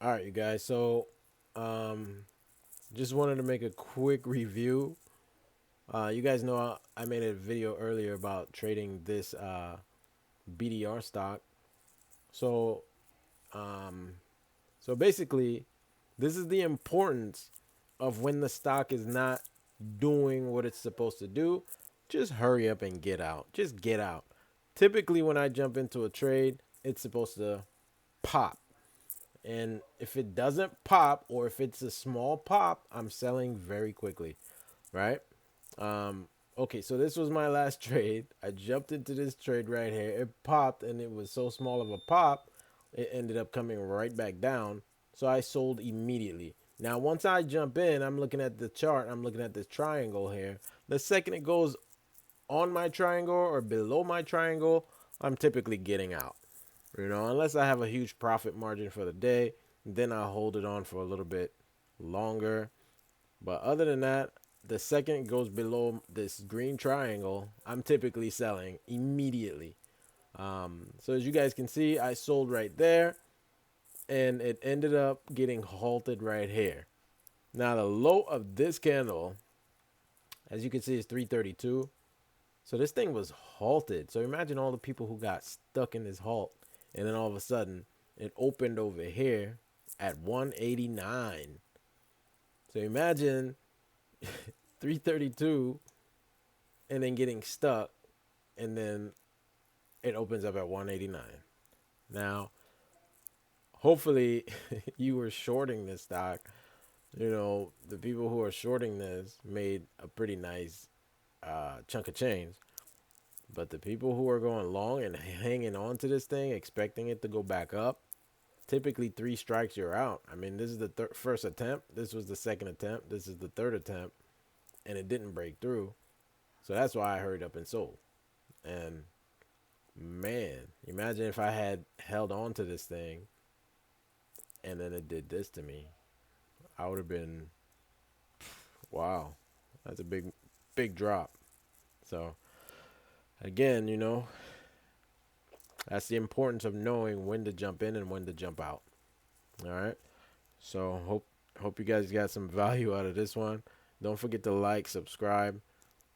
All right, you guys. So, just wanted to make a quick review. You guys know I made a video earlier about trading this BDR stock. So, um, so basically, this is the importance of when the stock is not doing what it's supposed to do. Just hurry up and get out. Just get out. Typically, when I jump into a trade, it's supposed to pop. And if it doesn't pop or if it's a small pop, I'm selling very quickly, right? Um, okay, so this was my last trade. I jumped into this trade right here. It popped and it was so small of a pop, it ended up coming right back down. So I sold immediately. Now, once I jump in, I'm looking at the chart. I'm looking at this triangle here. The second it goes on my triangle or below my triangle, I'm typically getting out. Unless I have a huge profit margin for the day, then I'll hold it on for a little bit longer. But other than that, the second it goes below this green triangle, I'm typically selling immediately. So as you guys can see, I sold right there and it ended up getting halted right here. Now the low of this candle, as you can see, is 332. So this thing was halted. So imagine all the people who got stuck in this halt, and then all of a sudden it opened over here at 189. So imagine 332 and then getting stuck, and then it opens up at 189. Now, hopefully, you were shorting this stock. The people who are shorting this made a pretty nice chunk of change. But the people who are going long and hanging on to this thing, expecting it to go back up, typically three strikes, you're out. I mean, this is the first attempt. This was the second attempt. This is the third attempt. And it didn't break through. So that's why I hurried up and sold. And man, imagine if I had held on to this thing and then it did this to me. I would have been, wow, that's a big, big drop. So again, that's the importance of knowing when to jump in and when to jump out. All right. So hope you guys got some value out of this one. Don't forget to like, subscribe,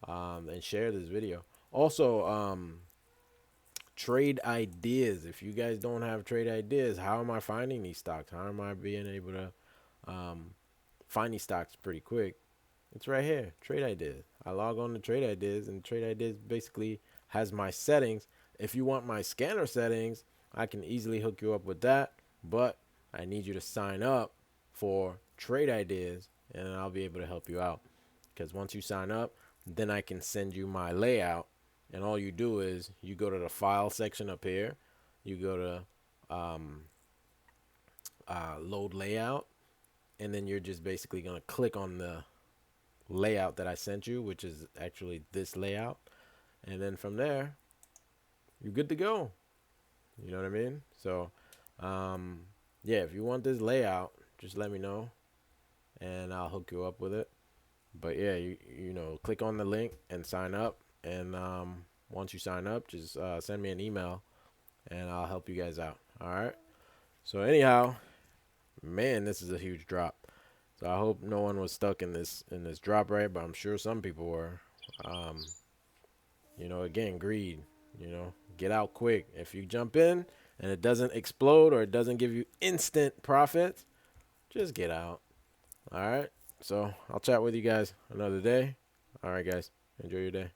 and share this video. Also, trade ideas. If you guys don't have trade ideas, how am I finding these stocks? How am I being able to find these stocks pretty quick? It's right here, trade ideas. I log on to trade ideas, and trade ideas basically has my settings. If you want my scanner settings, I can easily hook you up with that, but I need you to sign up for trade ideas, and I'll be able to help you out. Because once you sign up, then I can send you my layout, and all you do is you go to the file section up here, you go to load layout, and then you're just basically going to click on the layout that I sent you, which is actually this layout, and then from there you're good to go. You know what I mean? So yeah, if you want this layout, just let me know and I'll hook you up with it. But yeah, click on the link and sign up, and once you sign up, just send me an email and I'll help you guys out. All right. So anyhow, man, this is a huge drop. So I hope no one was stuck in this drop, right? But I'm sure some people were. Again, greed. Get out quick. If you jump in and it doesn't explode or it doesn't give you instant profits, just get out. All right. So I'll chat with you guys another day. All right, guys. Enjoy your day.